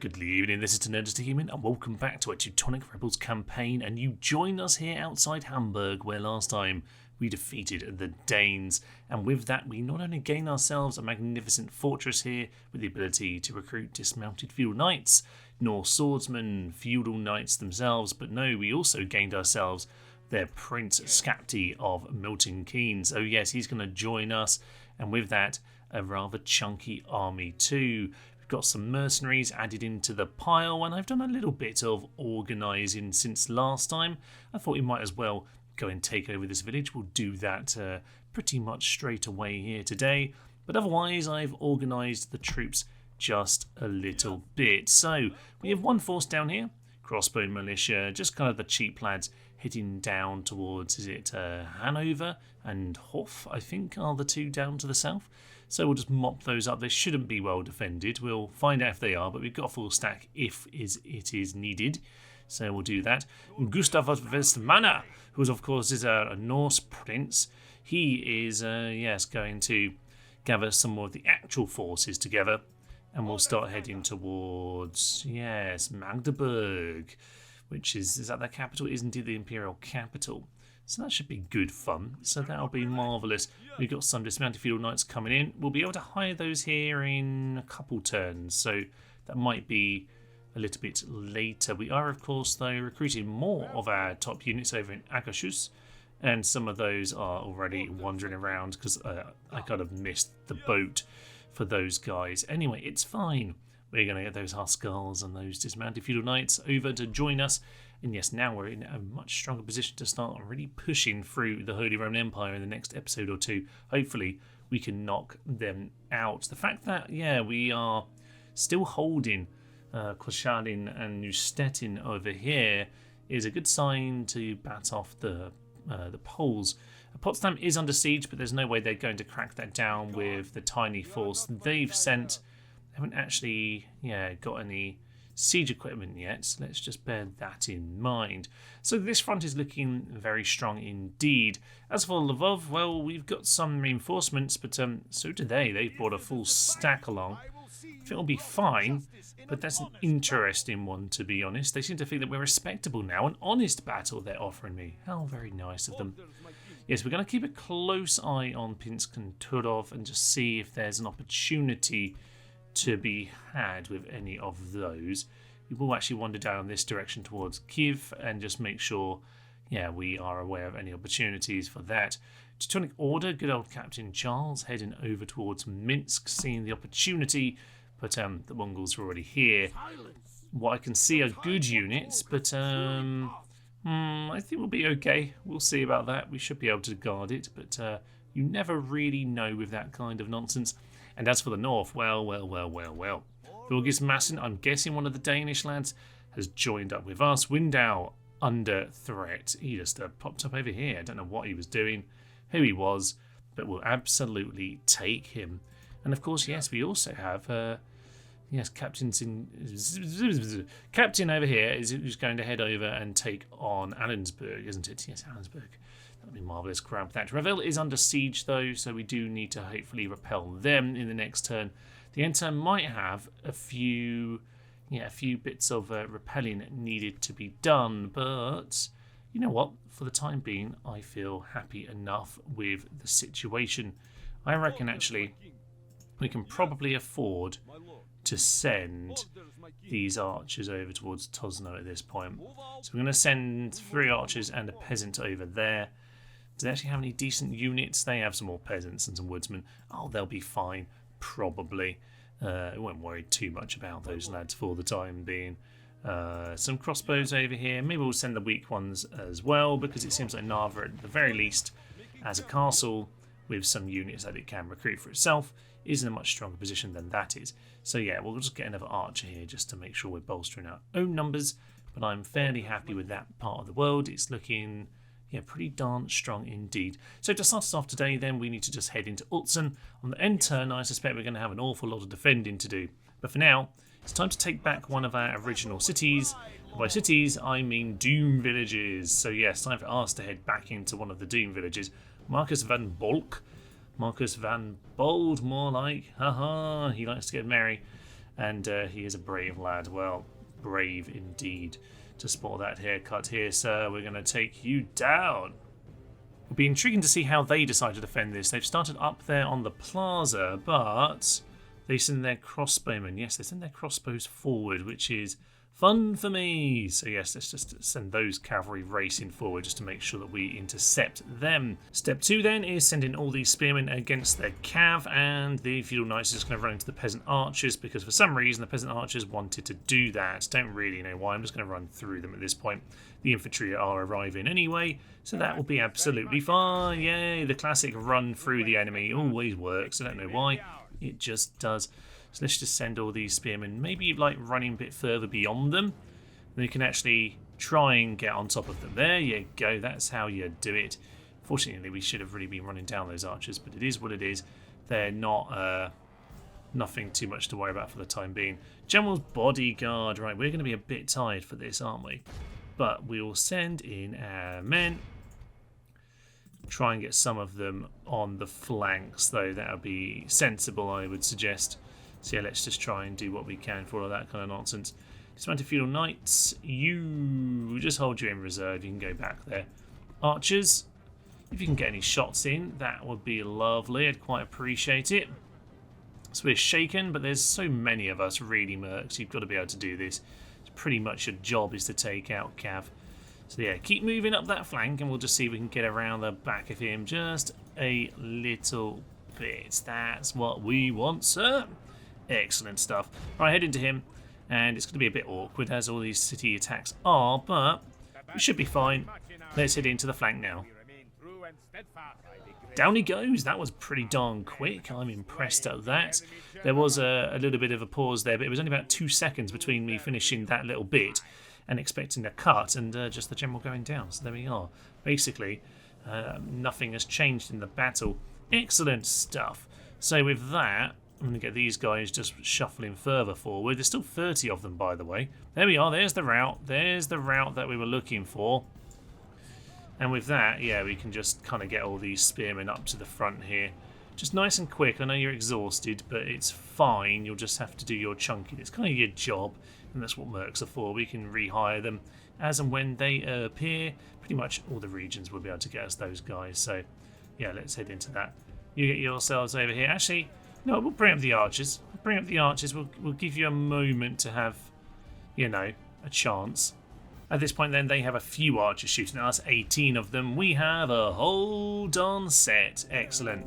Good evening, this is Neustettin, and welcome back to a Teutonic Rebels campaign, and you join us here outside Hamburg, where last time we defeated the Danes, and with that we not only gain ourselves a magnificent fortress here with the ability to recruit dismounted feudal knights, nor swordsmen, feudal knights themselves, but no, we also gained ourselves their Prince Skapti of Milton Keynes. Oh yes, he's going to join us, and with that a rather chunky army too. Got some mercenaries added into the pile, and I've done a little bit of organising since last time. I thought we might as well go and take over this village. We'll do that pretty much straight away here today, but otherwise I've organised the troops just a little bit. So we have one force down here, crossbow militia, just kind of the cheap lads heading down towards, is it Hanover and Hof, I think, are the two down to the south. So we'll just mop those up. They shouldn't be well defended. We'll find out if they are, but we've got a full stack if it is needed. So we'll do that. Gustav of Westmanna, who of course is a Norse prince, he is going to gather some more of the actual forces together, and we'll start heading towards Magdeburg, which is that the capital? Is indeed the imperial capital. So that should be good fun. So that'll be marvellous. We've got some dismounted feudal knights coming in. We'll be able to hire those here in a couple turns. So that might be a little bit later. We are, of course, though, recruiting more of our top units over in Agashus. And some of those are already wandering around because I kind of missed the boat for those guys. Anyway, it's fine. We're going to get those Huskars and those dismounted feudal knights over to join us. And yes, now we're in a much stronger position to start really pushing through the Holy Roman Empire in the next episode or two. Hopefully, we can knock them out. The fact that, we are still holding Consolidating and Neustettin over here is a good sign to bat off the Poles. Potsdam is under siege, but there's no way they're going to crack that down with the tiny force they've sent. They haven't actually got any siege equipment yet, so let's just bear that in mind. So this front is looking very strong indeed. As for Lvov, well, we've got some reinforcements, but so do they. They've brought a full stack along. I think it'll be fine, but that's an interesting one, to be honest. They seem to think that we're respectable now. An honest battle they're offering me. How very nice of them. Yes, we're going to keep a close eye on Pinsk and Turov and just see if there's an opportunity to be had with any of those. We will actually wander down this direction towards Kiev and just make sure we are aware of any opportunities for that. Teutonic Order, good old Captain Charles, heading over towards Minsk, seeing the opportunity, but the Mongols are already here. What I can see are good units, but I think we'll be okay. We'll see about that. We should be able to guard it, but you never really know with that kind of nonsense. And as for the north, well. Vilgismassen, I'm guessing one of the Danish lads, has joined up with us. Windau, under threat. He just popped up over here. I don't know what he was doing, who he was, but we'll absolutely take him. And of course, yes, we also have, Captain over here who's going to head over and take on Arensburg, isn't it? Yes, Arensburg. That'll be marvellous. Grab that. Reval is under siege, though, so we do need to hopefully repel them in the next turn. The end turn might have a few bits of repelling needed to be done, but you know what? For the time being, I feel happy enough with the situation. I reckon, actually, we can probably afford to send these archers over towards Tosno at this point. So we're going to send 3 archers and a peasant over there. Do they actually have any decent units? They have some more peasants and some woodsmen. Oh, they'll be fine, probably. I won't worry too much about those lads for the time being. Some crossbows over here. Maybe we'll send the weak ones as well, because it seems like Narva, at the very least, as a castle with some units that it can recruit for itself, is in a much stronger position than that is. So we'll just get another archer here just to make sure we're bolstering our own numbers. But I'm fairly happy with that part of the world. It's looking pretty darn strong indeed. So to start us off today, then, we need to just head into Uelzen. On the end turn, I suspect we're going to have an awful lot of defending to do. But for now, it's time to take back one of our original cities. And by cities, I mean Doom villages. So yes, time for us to head back into one of the Doom villages. Marcus van Bold, more like. Haha, he likes to get merry. And he is a brave lad. Well, brave indeed to spot that haircut here, sir. We're going to take you down. It'll be intriguing to see how they decide to defend this. They've started up there on the plaza, but they send their crossbowmen. Yes, they send their crossbows forward, which is fun for me. So yes, let's just send those cavalry racing forward just to make sure that we intercept them. Step 2 then is sending all these spearmen against their cav, and the feudal knights are just going to run into the peasant archers because for some reason the peasant archers wanted to do that. Don't really know why. I'm just going to run through them at this point. The infantry are arriving anyway, so that will be absolutely fine. Yay, the classic run through the enemy always works. I don't know why, it just does. So let's just send all these spearmen, maybe like running a bit further beyond them. Then you can actually try and get on top of them. There you go, that's how you do it. Fortunately, we should have really been running down those archers, but it is what it is. They're not nothing too much to worry about for the time being. General's bodyguard, right, we're going to be a bit tired for this, aren't we? But we will send in our men. Try and get some of them on the flanks, though. That would be sensible, I would suggest. So yeah, let's just try and do what we can for all that kind of nonsense. Dismounted feudal knights, you just hold you in reserve. You can go back there. Archers, if you can get any shots in, that would be lovely. I'd quite appreciate it. So we're shaken, but there's so many of us, really, mercs. You've got to be able to do this. Pretty much your job is to take out cav. So yeah, keep moving up that flank and we'll just see if we can get around the back of him just a little bit. That's what we want, sir. Excellent stuff. Right, head into him, and it's going to be a bit awkward as all these city attacks are, but we should be fine. Let's head into the flank now. Down he goes. That was pretty darn quick. I'm impressed at that. There was a little bit of a pause there, but it was only about 2 seconds between me finishing that little bit and expecting a cut and just the general going down. So there we are. Basically, nothing has changed in the battle. Excellent stuff. So with that, I'm going to get these guys just shuffling further forward. There's still 30 of them, by the way. There we are. There's the route. There's the route that we were looking for. And with that, yeah, we can just kind of get all these spearmen up to the front here. Just nice and quick. I know you're exhausted, but it's fine. You'll just have to do your chunking. It's kind of your job, and that's what mercs are for. We can rehire them as and when they appear. Pretty much all the regions will be able to get us those guys. So, yeah, let's head into that. You get yourselves over here. Actually, no, we'll bring up the archers. Bring up the archers. We'll give you a moment to have, you know, a chance. At this point then, they have a few archers shooting at us, 18 of them. We have a whole darn set. Excellent.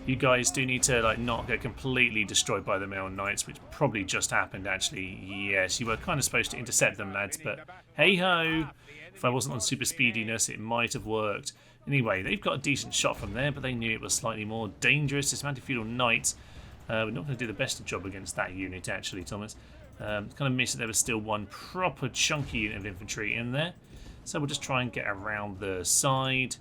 You guys do need to like not get completely destroyed by the male knights, which probably just happened actually. Yes, you were kind of supposed to intercept them, lads, but hey-ho. If I wasn't on super speediness, it might have worked. Anyway, they've got a decent shot from there, but they knew it was slightly more dangerous. Dismounted feudal knights. We're not going to do the best job against that unit, actually, Thomas. Kind of missed that there was still one proper chunky unit of infantry in there. So we'll just try and get around the side.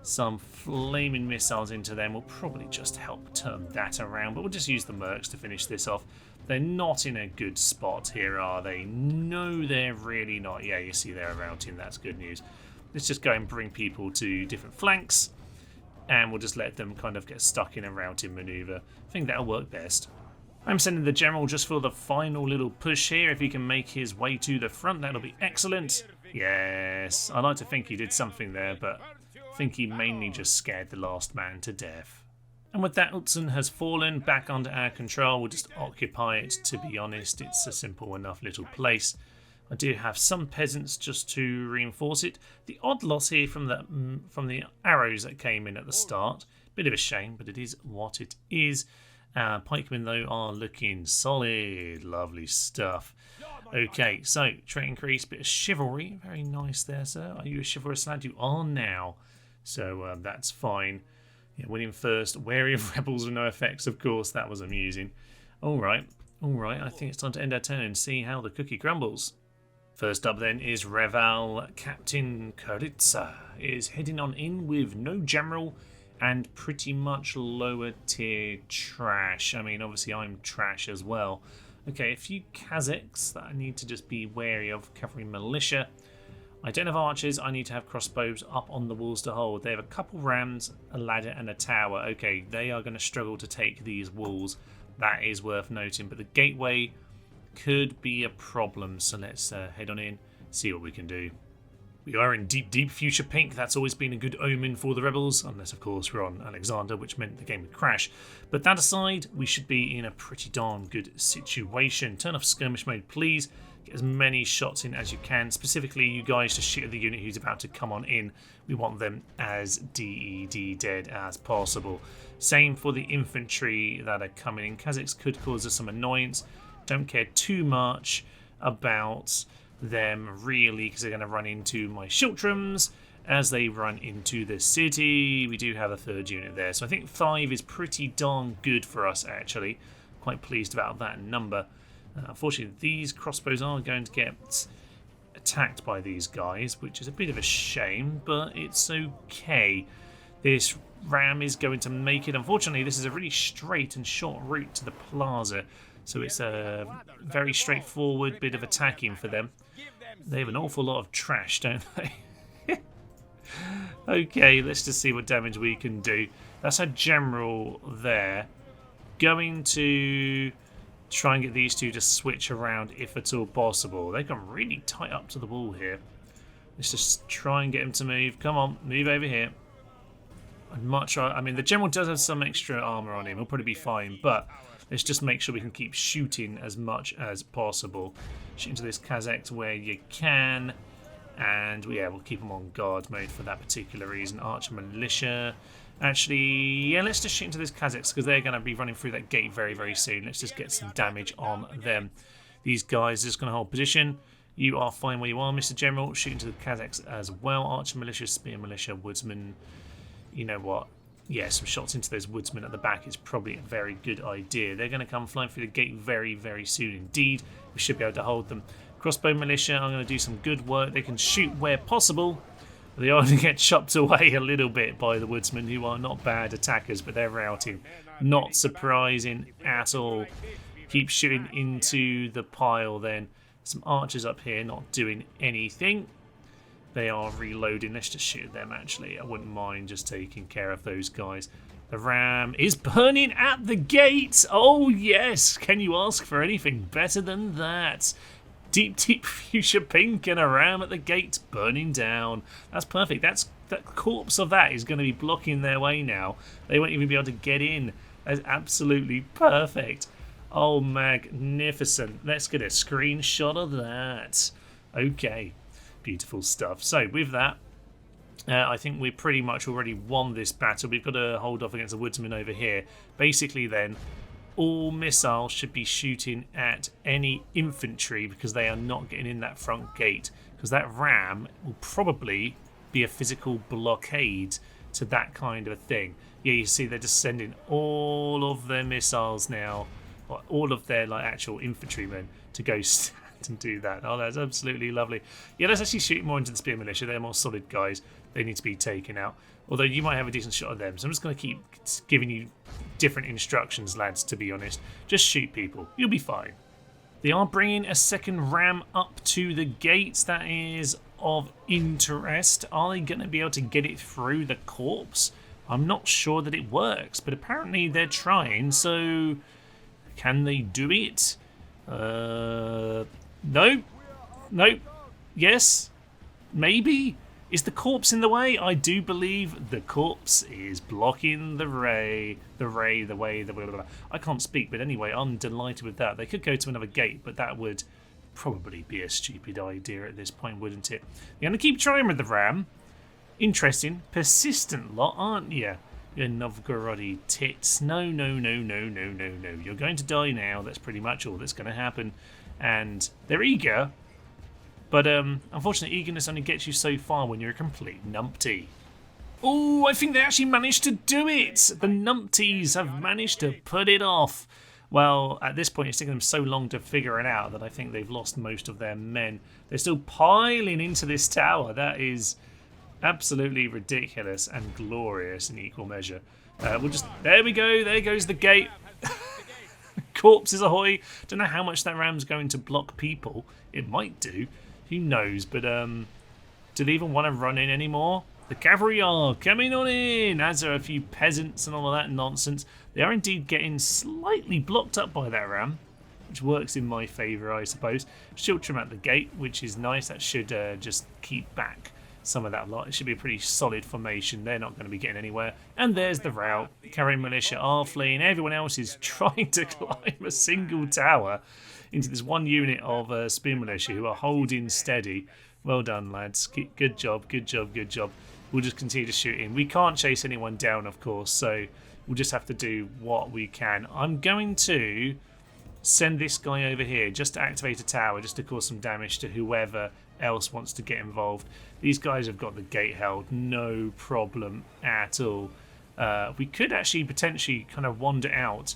Some flaming missiles into them will probably just help turn that around. But we'll just use the mercs to finish this off. They're not in a good spot here, are they? No, they're really not. Yeah, you see they're routing. That's good news. Let's just go and bring people to different flanks. And we'll just let them kind of get stuck in a routing manoeuvre. I think that'll work best. I'm sending the general just for the final little push here. If he can make his way to the front, that'll be excellent. Yes, I like to think he did something there, but I think he mainly just scared the last man to death. And with that, Uelzen has fallen back under our control. We'll just occupy it, to be honest. It's a simple enough little place. I do have some peasants just to reinforce it. The odd loss here from the arrows that came in at the start. Bit of a shame, but it is what it is. Pikemen, though, are looking solid. Lovely stuff. Okay, so trait increase, bit of chivalry. Very nice there, sir. Are you a chivalrous lad? You are now. So that's fine. Yeah, winning first. Wary of rebels with no effects, of course. That was amusing. All right. I think it's time to end our turn and see how the cookie crumbles. First up, then, is Reval. Captain Kuritsa is heading on in with no general and pretty much lower tier trash. I mean, obviously I'm trash as well. Okay, a few Kazakhs that I need to just be wary of. Cavalry militia. I don't have archers. I need to have crossbows up on the walls to hold. They have a couple rams, a ladder and a tower. Okay, they are going to struggle to take these walls. That is worth noting. But the gateway could be a problem. So let's head on in, see what we can do. We are in deep, deep future pink. That's always been a good omen for the rebels, unless, of course, we're on Alexander, which meant the game would crash. But that aside, we should be in a pretty darn good situation. Turn off skirmish mode, please. Get as many shots in as you can. Specifically, you guys to shoot at the unit who's about to come on in. We want them as DED dead as possible. Same for the infantry that are coming in. Kazakhs could cause us some annoyance. Don't care too much about them really, because they're going to run into my Schiltrums as they run into the city. We do have a third unit there, so I think 5 is pretty darn good for us actually. Quite pleased about that number. Unfortunately, these crossbows are going to get attacked by these guys, which is a bit of a shame, but it's okay. This ram is going to make it. Unfortunately, this is a really straight and short route to the plaza, so it's a very straightforward bit of attacking for them. They have an awful lot of trash, don't they? Okay, let's just see what damage we can do. That's our general there. Going to try and get these two to switch around if at all possible. They come really tight up to the wall here. Let's just try and get him to move. Come on, move over here. I'd much rather, I mean, the general does have some extra armor on him. He'll probably be fine, but let's just make sure we can keep shooting as much as possible. Shoot into this Kazakh where you can. And yeah, we'll keep them on guard mode for that particular reason. Archer militia. Actually, yeah, let's just shoot into this Kazakhs because they're going to be running through that gate very, very soon. Let's just get some damage on them. These guys are just going to hold position. You are fine where you are, Mr. General. Shoot into the Kazakhs as well. Archer militia, spear militia, woodsman. You know what? Yeah, some shots into those woodsmen at the back is probably a very good idea. They're going to come flying through the gate very, very soon indeed. We should be able to hold them. Crossbow militia are going to do some good work. They can shoot where possible. They are going to get chopped away a little bit by the woodsmen, who are not bad attackers, but they're routing. Not surprising at all. Keep shooting into the pile then. Some archers up here not doing anything. They are reloading. Let's just shoot them, actually. I wouldn't mind just taking care of those guys. The ram is burning at the gate. Oh, yes. Can you ask for anything better than that? Deep, deep future pink and a ram at the gate burning down. That's perfect. The corpse of that is going to be blocking their way now. They won't even be able to get in. That's absolutely perfect. Oh, magnificent. Let's get a screenshot of that. Okay. Beautiful stuff. So with that, I think we pretty much already won this battle. We've got to hold off against the woodsman over here. Basically then, all missiles should be shooting at any infantry because they are not getting in that front gate. Because that ram will probably be a physical blockade to that kind of a thing. Yeah, you see they're just sending all of their missiles now, or all of their actual infantrymen to go and do that. Oh, that's absolutely lovely. Yeah, let's actually shoot more into the spear militia. They're more solid guys. They need to be taken out. Although you might have a decent shot of them. So I'm just going to keep giving you different instructions, lads, to be honest. Just shoot people. You'll be fine. They are bringing a second ram up to the gates. That is of interest. Are they going to be able to get it through the corpse? I'm not sure that it works, but apparently they're trying. So can they do it? No. Yes. Maybe. Is the corpse in the way? I do believe the corpse is blocking the way. I can't speak, but anyway, I'm delighted with that. They could go to another gate, but that would probably be a stupid idea at this point, wouldn't it? You're going to keep trying with the ram. Interesting. Persistent lot, aren't you? You Novgorod tits. No. You're going to die now. That's pretty much all that's going to happen. And they're eager. But unfortunately, eagerness only gets you so far when you're a complete numpty. Oh, I think they actually managed to do it! The numpties have managed to put it off. Well, at this point, it's taken them so long to figure it out that I think they've lost most of their men. They're still piling into this tower. That is absolutely ridiculous and glorious in equal measure. There we go. There goes the gate. Corpses ahoy. Don't know how much that ram's going to block people. It might do. Who knows? But do they even want to run in anymore? The cavalry are coming on in, as are a few peasants and all of that nonsense. They are indeed getting slightly blocked up by that ram, which works in my favour, I suppose. Shiltram at the gate, which is nice. That should just keep back some of that lot. It should be a pretty solid formation. They're not going to be getting anywhere. And there's the rout. Carrying militia are fleeing. Everyone else is trying to climb a single tower into this one unit of spear militia who are holding steady. Well done, lads. Good job, good job, good job. We'll just continue to shoot in. We can't chase anyone down, of course, so we'll just have to do what we can. I'm going to send this guy over here just to activate a tower, just to cause some damage to whoever else wants to get involved. These guys have got the gate held, no problem at all. We could actually potentially kind of wander out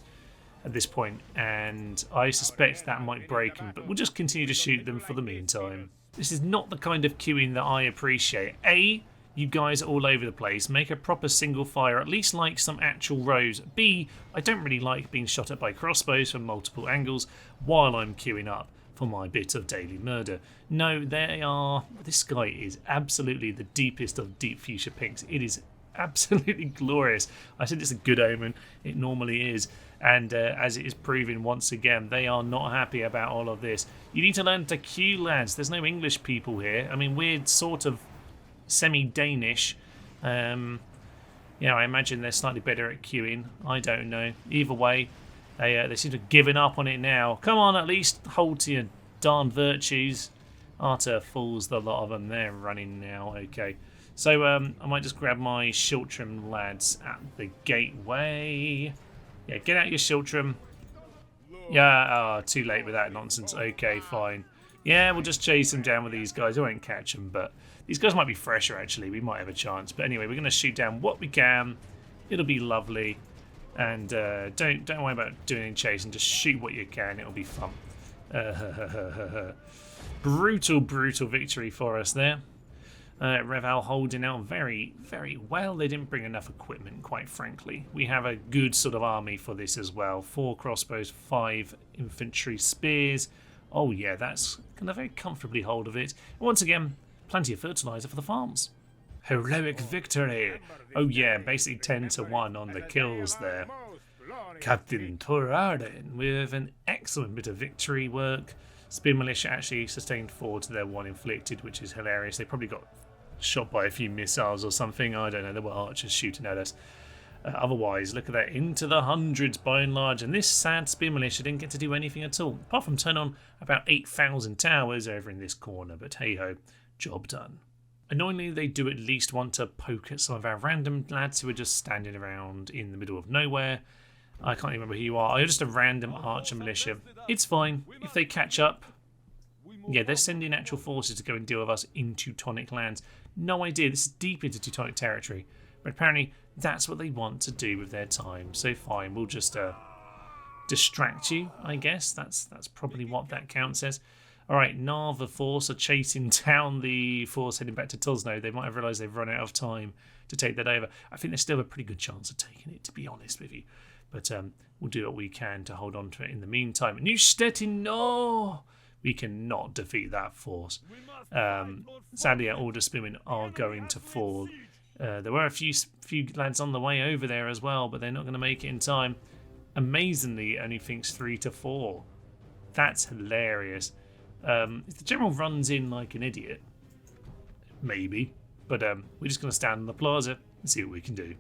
at this point, and I suspect that might break them, but we'll just continue to shoot them for the meantime. This is not the kind of queuing that I appreciate. A, you guys are all over the place. Make a proper single fire, at least like some actual rows. B, I don't really like being shot at by crossbows from multiple angles while I'm queuing up for my bit of daily murder. No, they are... This guy is absolutely the deepest of deep fuchsia pinks. It is absolutely glorious. I said it's a good omen. It normally is. And as it is proving once again, they are not happy about all of this. You need to learn to queue, lads. There's no English people here. I mean, we're sort of semi-Danish. I imagine they're slightly better at queuing. I don't know. Either way, they seem to have given up on it now. Come on, at least hold to your darn virtues. Utter fools, the lot of them. They're running now. Okay. So I might just grab my Shiltram lads at the gateway. Yeah, get out your Shiltram. Yeah, too late with that nonsense. Okay, fine. Yeah, we'll just chase them down with these guys. I won't catch them, but these guys might be fresher, actually. We might have a chance. But anyway, we're going to shoot down what we can. It'll be lovely. And don't worry about doing any chasing. Just shoot what you can. It'll be fun. Brutal, brutal victory for us there. Reval holding out very, very well. They didn't bring enough equipment, quite frankly. We have a good sort of army for this as well. 4 crossbows, 5 infantry spears. Oh yeah, that's going to very comfortably hold of it. And once again, plenty of fertilizer for the farms. Heroic victory. Oh yeah, basically 10-1 on the kills there. Captain Torarden with an excellent bit of victory work. Spear militia actually sustained 4 to their 1 inflicted, which is hilarious. They probably got shot by a few missiles or something. I don't know. There were archers shooting at us. Otherwise, look at that. Into the hundreds by and large. And this sad spear militia didn't get to do anything at all, apart from turn on about 8,000 towers over in this corner. But hey-ho, job done. Annoyingly, they do at least want to poke at some of our random lads who are just standing around in the middle of nowhere. I can't even remember who you are. You're just a random archer militia. It's fine. If they catch up... Yeah, they're sending actual forces to go and deal with us in Teutonic lands. No idea. This is deep into Teutonic territory. But apparently, that's what they want to do with their time. So fine, we'll just distract you, I guess. That's probably what that counts as. Alright, Narva force are chasing down the force heading back to Tosno. They might have realised they've run out of time to take that over. I think there's still a pretty good chance of taking it, to be honest with you. But we'll do what we can to hold on to it in the meantime. Neustettin, no! We cannot defeat that force. Sadly, our order spearmen are going to fall. There were a few lads on the way over there as well, but they're not going to make it in time. Amazingly, it only thinks 3 to 4. That's hilarious. If the general runs in like an idiot, maybe. But we're just going to stand on the plaza and see what we can do.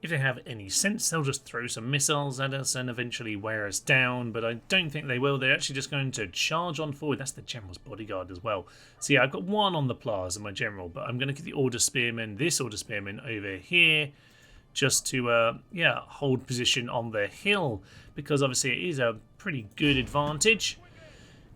If they have any sense, they'll just throw some missiles at us and eventually wear us down, but I don't think they will. They're actually just going to charge on forward. That's the general's bodyguard as well. So yeah, I've got 1 on the plaza, my general, but I'm going to get the order spearman, this order spearman over here, just to hold position on the hill, because obviously it is a pretty good advantage.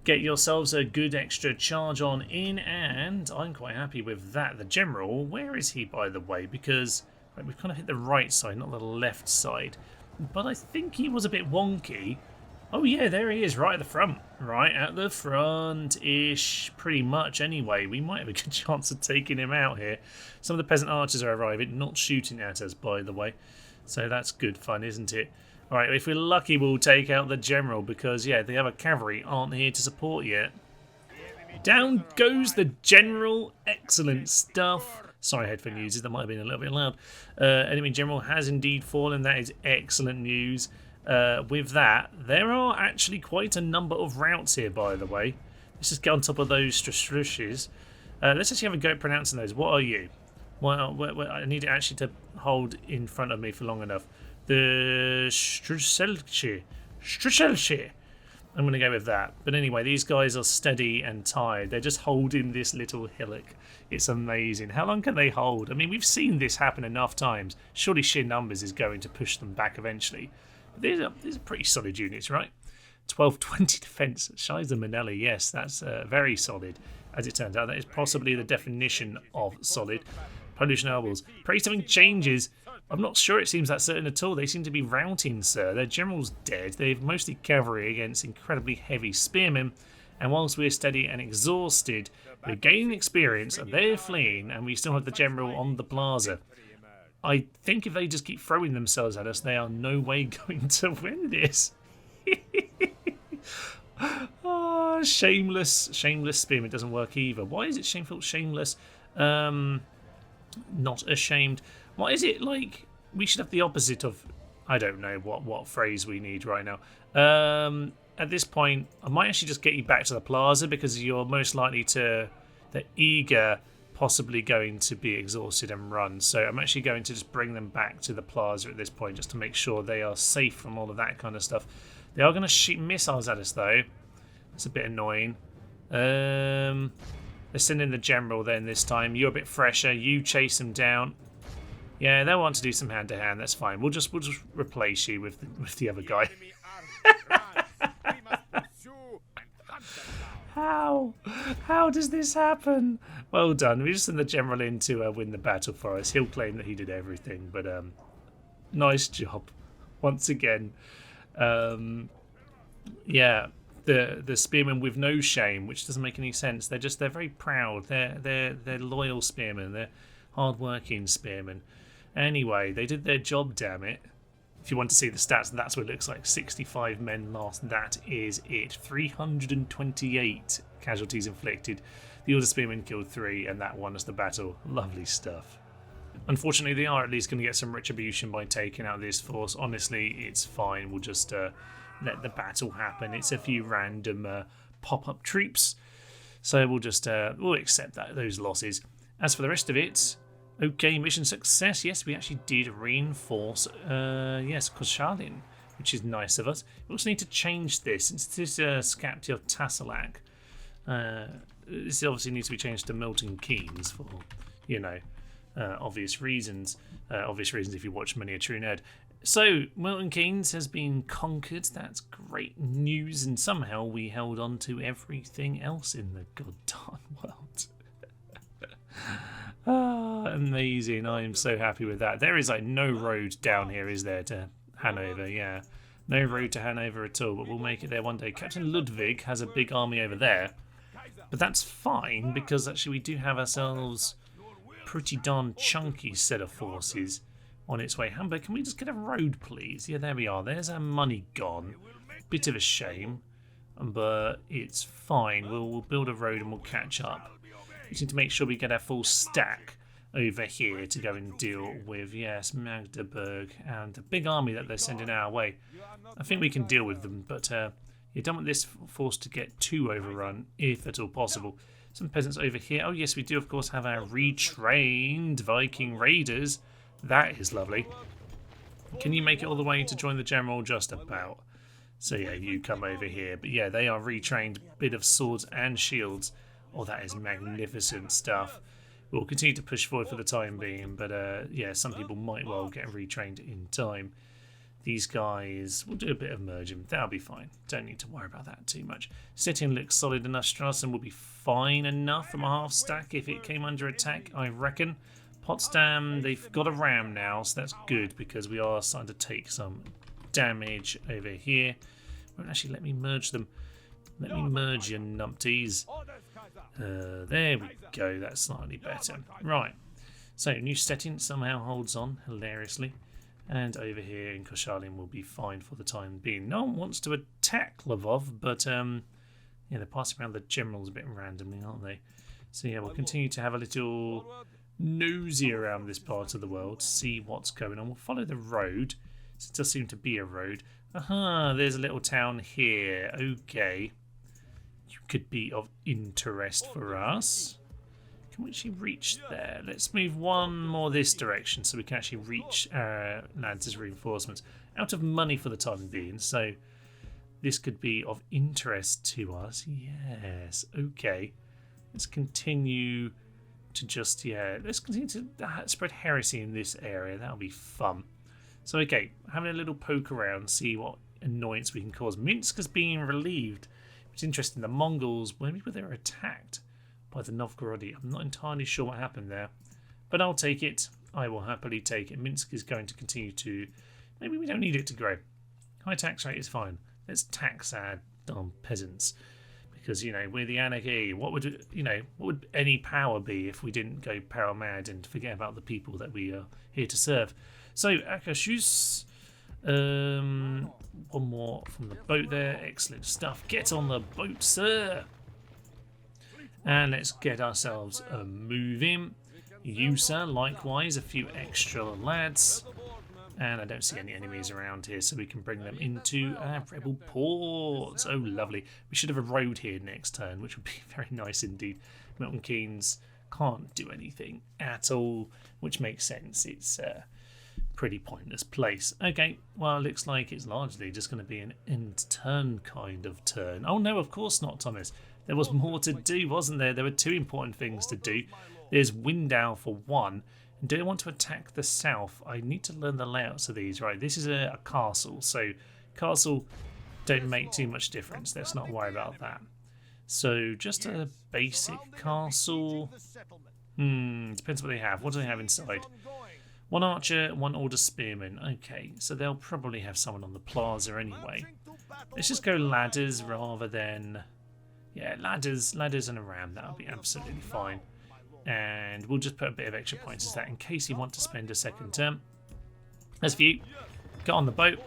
Get yourselves a good extra charge on in, and I'm quite happy with that. The general, where is he, by the way? Because we've kind of hit the right side, not the left side. But I think he was a bit wonky. Oh yeah, there he is, right at the front. Right at the front-ish, pretty much anyway. We might have a good chance of taking him out here. Some of the peasant archers are arriving, not shooting at us, by the way. So that's good fun, isn't it? Alright, if we're lucky, we'll take out the general, because, yeah, the other cavalry aren't here to support yet. Down goes the general. Excellent stuff. Sorry, headphone users, that might have been a little bit loud. Enemy general has indeed fallen. That is excellent news. With that, there are actually quite a number of routes here, by the way. Let's just get on top of those strushes. Let's actually have a go at pronouncing those. What are you? Well, I need it actually to hold in front of me for long enough. The Strusselche. I'm going to go with that. But anyway, these guys are steady and tired. They're just holding this little hillock. It's amazing. How long can they hold? I mean, we've seen this happen enough times. Surely sheer numbers is going to push them back eventually. But these are pretty solid units, right? 12-20 defence. Shiza Manelli, yes, that's very solid. As it turns out, that is possibly the definition of solid. Polish nobles. Pray something changes. I'm not sure it seems that certain at all. They seem to be routing, sir. Their general's dead. They've mostly cavalry against incredibly heavy spearmen. And whilst we're steady and exhausted, we're gaining experience, and they're fleeing, and we still have the general on the plaza. I think if they just keep throwing themselves at us, they are no way going to win this. Oh, shameless spearman doesn't work either. Why is it shameful? Shameless. Not ashamed. What is it like? We should have the opposite of. I don't know what phrase we need right now. At this point, I might actually just get you back to the plaza because you're most likely to. They're eager, possibly going to be exhausted and run. So I'm actually going to just bring them back to the plaza at this point just to make sure they are safe from all of that kind of stuff. They are going to shoot missiles at us though. It's a bit annoying. Let's send in the general then this time. You're a bit fresher. You chase them down. Yeah, they'll want to do some hand-to-hand. That's fine. We'll just replace you with the other guy. How does this happen? Well done. We just send the general in to win the battle for us. He'll claim that he did everything, but nice job once again. Yeah. The spearmen with no shame, which doesn't make any sense. They're very proud. They're loyal spearmen. They're hard-working spearmen. Anyway, they did their job. Damn it! If you want to see the stats, that's what it looks like. 65 men lost. That is it. 328 casualties inflicted. The Order spearmen killed 3, and that won us the battle. Lovely stuff. Unfortunately, they are at least going to get some retribution by taking out this force. Honestly, it's fine. We'll just let the battle happen. It's a few random pop-up troops, so we'll accept those losses. As for the rest of it, okay, mission success. Yes, we actually did reinforce Koszalin, which is nice of us. We also need to change this since this is Skapti of Tassalak. This obviously needs to be changed to Milton Keynes for obvious reasons. Obvious reasons if you watch Many a True Nerd. So, Milton Keynes has been conquered. That's great news, and somehow we held on to everything else in the goddamn world. Amazing. I am so happy with that. There is no road down here, is there, to Hanover? Yeah. No road to Hanover at all, but we'll make it there one day. Captain Ludwig has a big army over there, but that's fine because actually we do have ourselves a pretty darn chunky set of forces on its way. Hamburg, can we just get a road, please? Yeah, there we are. There's our money gone. Bit of a shame, but it's fine. We'll build a road and we'll catch up. We need to make sure we get our full stack over here to go and deal with, yes, Magdeburg and the big army that they're sending our way. I think we can deal with them, but you don't want this force to get too overrun, if at all possible. Some peasants over here. Oh, yes, we do, of course, have our retrained Viking raiders. That is lovely. Can you make it all the way to join the general? Just about. So, yeah, you come over here. But, yeah, they are retrained, bit of swords and shields. Oh, that is magnificent stuff. We'll continue to push forward for the time being, but yeah, some people might well get retrained in time. These guys, we'll do a bit of merging. That'll be fine. Don't need to worry about that too much. Stettin looks solid enough. Stralsund will be fine enough from a half stack if it came under attack, I reckon. Potsdam, they've got a ram now, so that's good because we are starting to take some damage over here. Won't actually let me merge them. Let me merge your numpties. There we go, that's slightly better. Right, so Neustettin somehow holds on hilariously, and over here in Koszalin will be fine for the time being. No one wants to attack Lvov, but yeah, they're passing around the generals a bit randomly, aren't they? So yeah, we'll continue to have a little nosy around this part of the world to see what's going on. We'll follow the road. It does seem to be a road. Aha, there's a little town here. Okay. You could be of interest for us. Can we actually reach there? Let's move one more this direction so we can actually reach lads' reinforcements. Out of money for the time being, so this could be of interest to us. Yes, okay. Let's continue to just, let's continue to spread heresy in this area. That'll be fun. So, okay, having a little poke around, see what annoyance we can cause. Minsk is being relieved. It's interesting, the Mongols, maybe they were attacked by the Novgorodi. I'm not entirely sure what happened there, but I'll take it. I will happily take it. Minsk is going to continue to, maybe we don't need it to grow. High tax rate is fine. Let's tax our darn peasants. Because, you know, we're the anarchy. What would any power be if we didn't go power mad and forget about the people that we are here to serve? So, Akashus, one more from the boat there. Excellent stuff. Get on the boat, sir. And let's get ourselves moving. You, sir, likewise, a few extra lads. And I don't see any enemies around here, so we can bring them into our rebel ports. Oh, lovely. We should have a road here next turn, which would be very nice indeed. Milton Keynes can't do anything at all, which makes sense. It's a pretty pointless place. Okay, well, it looks like it's largely just going to be an end turn kind of turn. Oh, no, of course not, Thomas. There was more to do, wasn't there? There were two important things to do. There's Windau for one. And do I want to attack the south? I need to learn the layouts of these. Right, this is a castle. So castle don't make too much difference. Let's not worry about that. So just a basic castle. Depends what they have. What do they have inside? One archer, one order spearman. Okay, so they'll probably have someone on the plaza anyway. Let's just go ladders rather than... Yeah, ladders and a ram. That'll be absolutely fine. And we'll just put a bit of extra points as that in case you want to spend a second turn. As for you, get on the boat,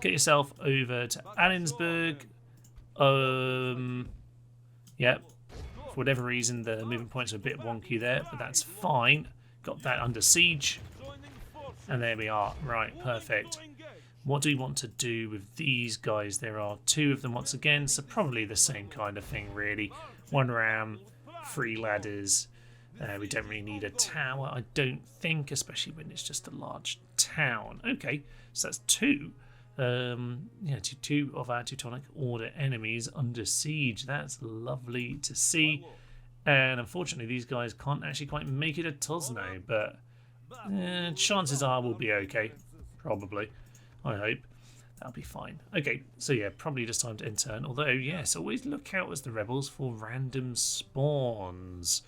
get yourself over to Arensburg. Yeah, for whatever reason the movement points are a bit wonky there, but that's fine. Got that under siege, and there we are. Right, perfect. What do we want to do with these guys? There are two of them once again, so probably the same kind of thing really. One ram, 3 ladders. We don't really need a tower, I don't think, especially when it's just a large town. Okay, so that's two. Two of our Teutonic Order enemies under siege. That's lovely to see. And unfortunately, these guys can't actually quite make it a Tosno, but chances are we'll be okay. Probably. I hope. That'll be fine. Okay, so yeah, probably just time to end turn. Although, yes, always look out as the rebels for random spawns.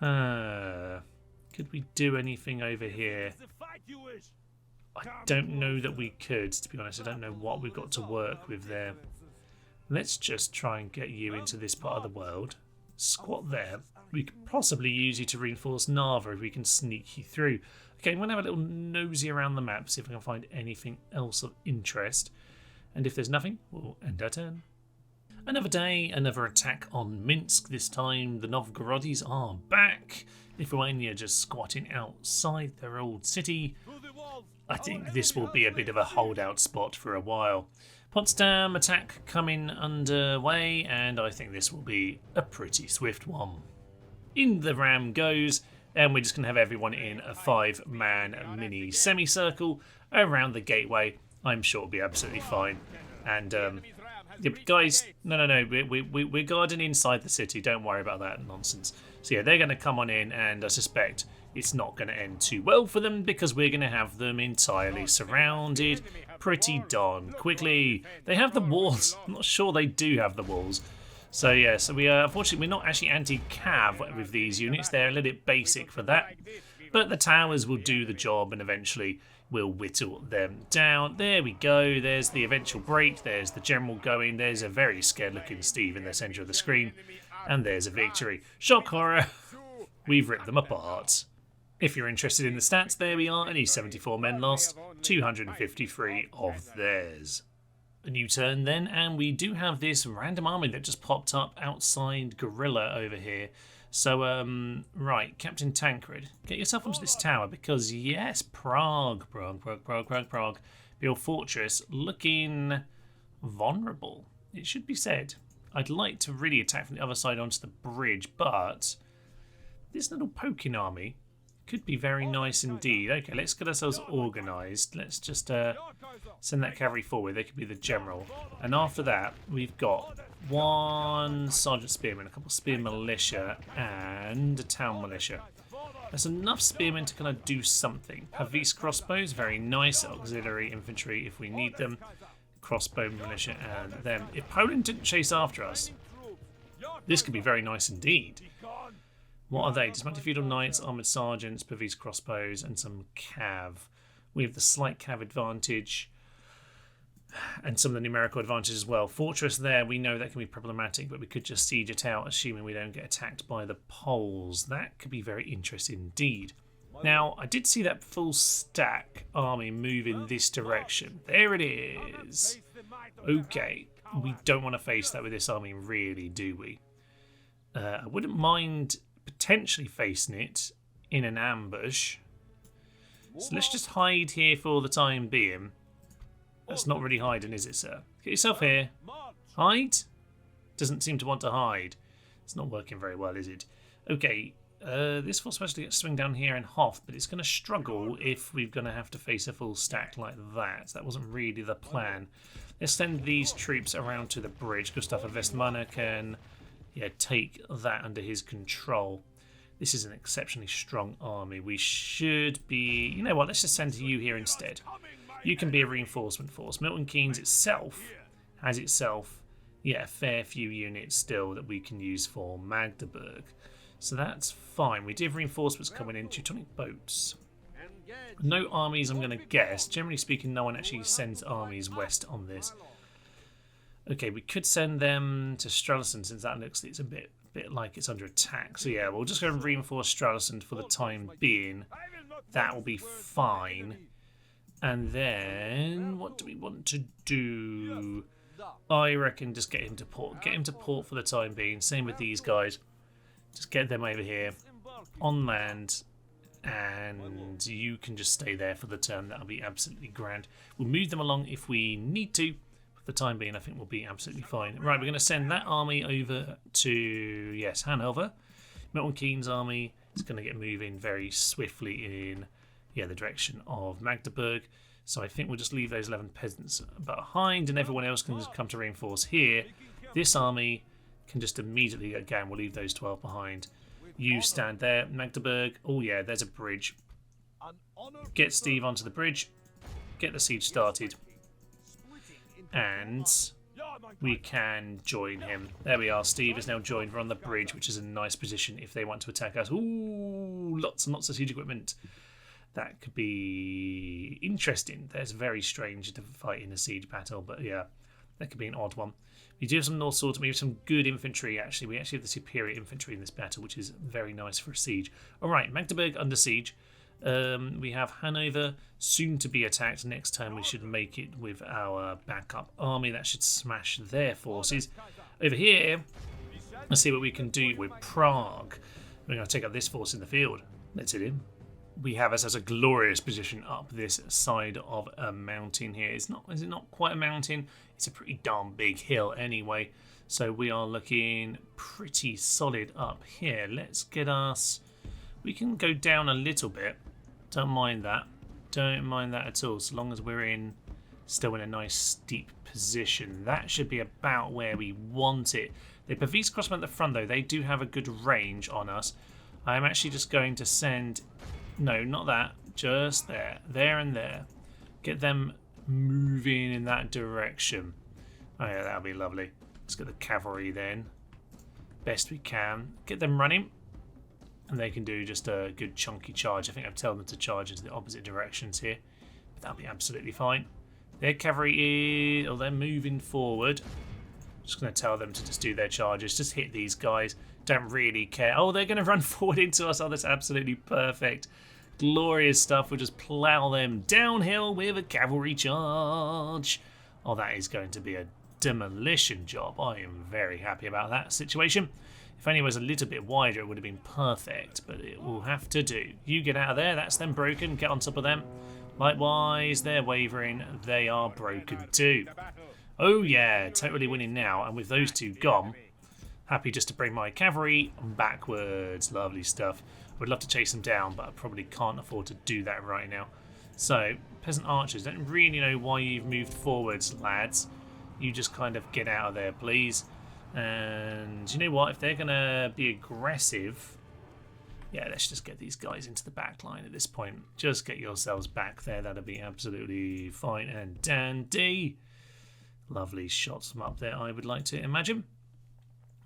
Could we do anything over here? I don't know that we could, to be honest. I don't know what we've got to work with there. Let's just try and get you into this part of the world. Squat there. We could possibly use you to reinforce Narva if we can sneak you through. Okay, I'm going to have a little nosy around the map, see if I can find anything else of interest. And if there's nothing, we'll end our turn. Another day, another attack on Minsk. This time the Novgorodis are back. Lithuania just squatting outside their old city. I think this will be a bit of a holdout spot for a while. Potsdam attack coming underway, and I think this will be a pretty swift one. In the ram goes, and we're just going to have everyone in a 5-man mini semicircle around the gateway. I'm sure it'll be absolutely fine. And guys, no, we're guarding inside the city. Don't worry about that nonsense. So yeah, they're going to come on in, and I suspect it's not going to end too well for them because we're going to have them entirely surrounded pretty darn quickly. They have the walls. I'm not sure they do have the walls. So yeah, so we are, unfortunately, we're not actually anti-cav with these units. They're a little bit basic for that. But the towers will do the job, and eventually we'll whittle them down. There we go. There's the eventual break. There's the general going. There's a very scared-looking Steve in the centre of the screen. And there's a victory. Shock horror. We've ripped them apart. If you're interested in the stats, there we are. Only 74 men lost, 253 of theirs. A new turn then, and we do have this random army that just popped up outside Gorilla over here. So, right, Captain Tancred, get yourself onto this tower because, yes, Prague. Your fortress looking vulnerable, it should be said. I'd like to really attack from the other side onto the bridge, but this little poking army could be very nice indeed. Okay, let's get ourselves organised. Let's just send that cavalry forward. They could be the general. And after that, we've got one sergeant spearman, a couple of spear militia, and a town militia. That's enough spearmen to kind of do something. Pavis crossbows, very nice. Auxiliary infantry if we need them. Crossbow militia and them. If Poland didn't chase after us, this could be very nice indeed. What are they? Dismounted feudal knights, armoured sergeants, Pavis crossbows, and some cav. We have the slight cav advantage and some of the numerical advantage as well. Fortress there, we know that can be problematic, but we could just siege it out, assuming we don't get attacked by the Poles. That could be very interesting indeed. Now, I did see that full stack army move in this direction. There it is. Okay, we don't want to face that with this army, really, do we? I wouldn't mind potentially facing it in an ambush. So let's just hide here for the time being. That's not really hiding, is it, sir? Get yourself here. Hide? Doesn't seem to want to hide. It's not working very well, is it? Okay, this force especially gets swing down here in Hoth, but it's going to struggle if we're going to have to face a full stack like that. That wasn't really the plan. Let's send these troops around to the bridge. Gustav of Westmanna can take that under his control. This is an exceptionally strong army. We should be... You know what, let's just send you here instead. You can be a reinforcement force. Milton Keynes itself has a fair few units still that we can use for Magdeburg. So that's fine. We do have reinforcements coming in. Teutonic boats. No armies, I'm going to guess. Generally speaking, no one actually sends armies west on this. Okay, we could send them to Stralsund since that looks it's a bit like it's under attack. So yeah, we'll just go and reinforce Stralsund for the time being. That will be fine. And then what do we want to do? I reckon just get him to port. Get him to port for the time being. Same with these guys. Just get them over here on land, and you can just stay there for the turn. That'll be absolutely grand. We'll move them along if we need to. For the time being, I think we'll be absolutely fine. Right, we're going to send that army over to, Hanover. Milton Keynes' army is going to get moving very swiftly in, the direction of Magdeburg. So I think we'll just leave those 11 peasants behind, and everyone else can just come to reinforce here. This army can just immediately, again, we'll leave those 12 behind. You stand there. Magdeburg. Oh, yeah, there's a bridge. Get Steve onto the bridge. Get the siege started. And we can join him. There we are. Steve is now joined. We're on the bridge, which is a nice position if they want to attack us. Ooh, lots and lots of siege equipment. That could be interesting. That's very strange to fight in a siege battle, but yeah, that could be an odd one. We do have some North swords, we have some good infantry actually. We actually have the superior infantry in this battle, which is very nice for a siege. Alright, Magdeburg under siege. We have Hanover soon to be attacked. Next time we should make it with our backup army. That should smash their forces. Over here, let's see what we can do with Prague. We're going to take up this force in the field. Let's hit him. We have us as a glorious position up this side of a mountain here. Is it not quite a mountain? It's a pretty darn big hill anyway. So we are looking pretty solid up here. Let's get us... We can go down a little bit. Don't mind that. Don't mind that at all. So long as we're still in a nice steep position. That should be about where we want it. The Pavis crossbow at the front though, they do have a good range on us. I'm actually just going to send... No, not that. Just there. There and there. Get them moving in that direction. Oh yeah, that'll be lovely. Let's get the cavalry then. Best we can. Get them running. And they can do just a good chunky charge. I think I've told them to charge into the opposite directions here. But that'll be absolutely fine. Their cavalry is... Oh, they're moving forward. Just going to tell them to just do their charges. Just hit these guys. Don't really care. Oh, they're going to run forward into us. Oh, that's absolutely perfect. Glorious stuff. We'll just plough them downhill with a cavalry charge. Oh, that is going to be a demolition job. I am very happy about that situation. If only it was a little bit wider, it would have been perfect, but it will have to do. You get out of there. That's them broken. Get on top of them. Likewise, they're wavering. They are broken too. Oh yeah, totally winning now. And with those two gone, happy just to bring my cavalry backwards. Lovely stuff. Would love to chase them down, but I probably can't afford to do that right now. So, peasant archers, don't really know why you've moved forwards, lads. You just kind of get out of there, please. And you know what? If they're going to be aggressive, yeah, let's just get these guys into the back line at this point. Just get yourselves back there. That'll be absolutely fine and dandy. Lovely shots from up there, I would like to imagine.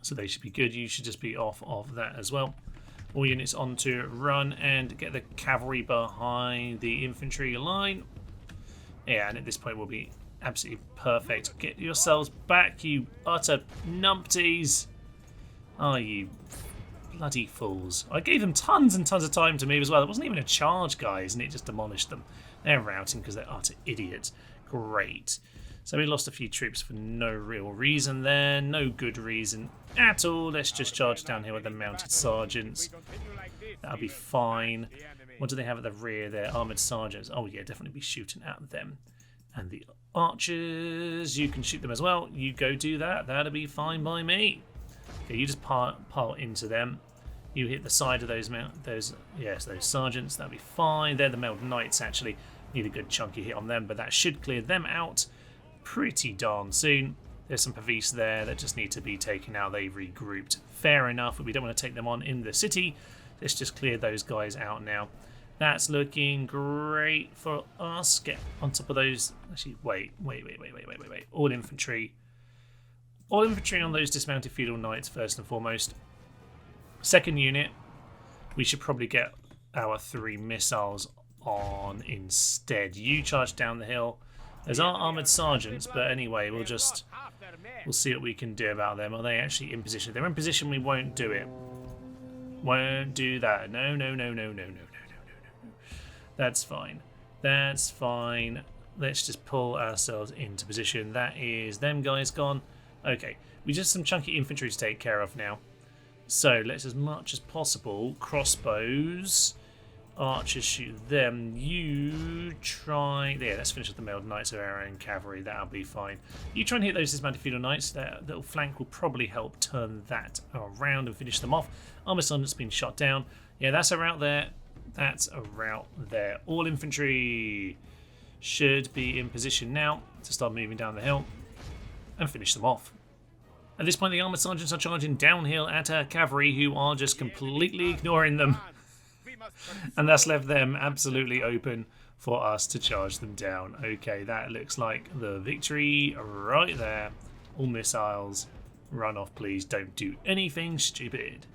So they should be good. You should just be off of that as well. All units on to run and get the cavalry behind the infantry line. Yeah, and at this point we'll be absolutely perfect. Get yourselves back, you utter numpties. Oh, you bloody fools. I gave them tons and tons of time to move as well. It wasn't even a charge, guys, and it just demolished them. They're routing because they're utter idiots. Great. So we lost a few troops for no real reason there. No good reason at all. Let's just charge down here with the mounted sergeants. That'll be fine. What do they have at the rear there? Armoured sergeants. Oh yeah, definitely be shooting at them. And the archers, you can shoot them as well. You go do that. That'll be fine by me. Okay, you just pile into them. You hit the side of those sergeants. That'll be fine. They're the mailed knights actually. Need a good chunky hit on them, but that should clear them out pretty darn soon. There's some Pavis there that just need to be taken out. They've regrouped. Fair enough, but we don't want to take them on in the city. Let's just clear those guys out now. That's looking great for us. Get on top of those. Actually, wait. All infantry. All infantry on those dismounted feudal knights first and foremost. Second unit, we should probably get our 3 missiles on instead. You charge down the hill. There's our armoured sergeants, but anyway, we'll see what we can do about them. Are they actually in position? If they're in position, we won't do it. Won't do that. No. That's fine. That's fine. Let's just pull ourselves into position. That is them guys gone. Okay, we just have some chunky infantry to take care of now. So let's, as much as possible, crossbows. Archers shoot them. You try... Yeah, let's finish with the mailed knights of our own cavalry. That'll be fine. You try and hit those dismounted feudal knights. That little flank will probably help turn that around and finish them off. Armor sergeant's been shot down. Yeah, that's a route there. That's a route there. All infantry should be in position now to start moving down the hill and finish them off. At this point, the armoured sergeants are charging downhill at our cavalry, who are just completely ignoring them. And that's left them absolutely open for us to charge them down. Okay, that looks like the victory right there. All missiles, run off please, don't do anything stupid.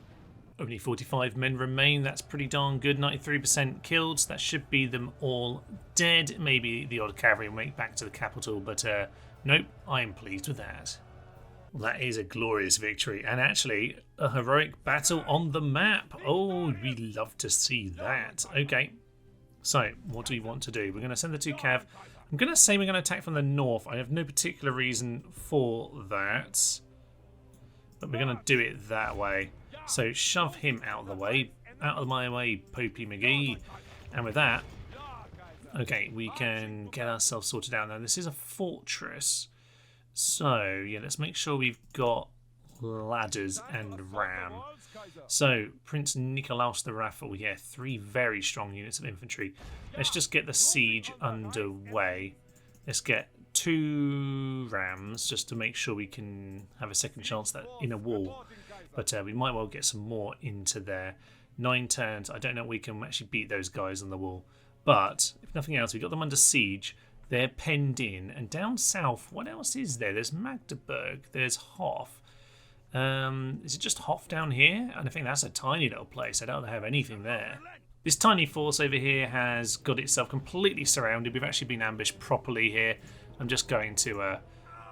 Only 45 men remain, that's pretty darn good. 93% killed, so that should be them all dead. Maybe the odd cavalry will make back to the capital, but nope, I am pleased with that. Well, that is a glorious victory, and actually a heroic battle on the map. Oh, we love to see that. Okay, so what do we want to do? We're going to send the 2 cav. I'm going to say we're going to attack from the north. I have no particular reason for that, but we're going to do it that way. So shove him out of the way. Out of my way, Popey McGee. And with that, okay, we can get ourselves sorted out. Now, this is a fortress. So, yeah, let's make sure we've got ladders and ram. So, Prince Nikolaus the Raffle, yeah, 3 very strong units of infantry. Let's just get the siege underway. Let's get 2 rams just to make sure we can have a second chance at that inner wall. But we might well get some more into there. 9 turns. I don't know if we can actually beat those guys on the wall. But, if nothing else, we got them under siege. They're penned in. And down south, what else is there? There's Magdeburg. There's Hof. Is it just Hof down here? And I think that's a tiny little place. I don't have anything there. This tiny force over here has got itself completely surrounded. We've actually been ambushed properly here. I'm just going to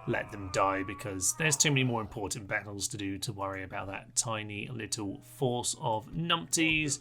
let them die because there's too many more important battles to do to worry about that tiny little force of numpties.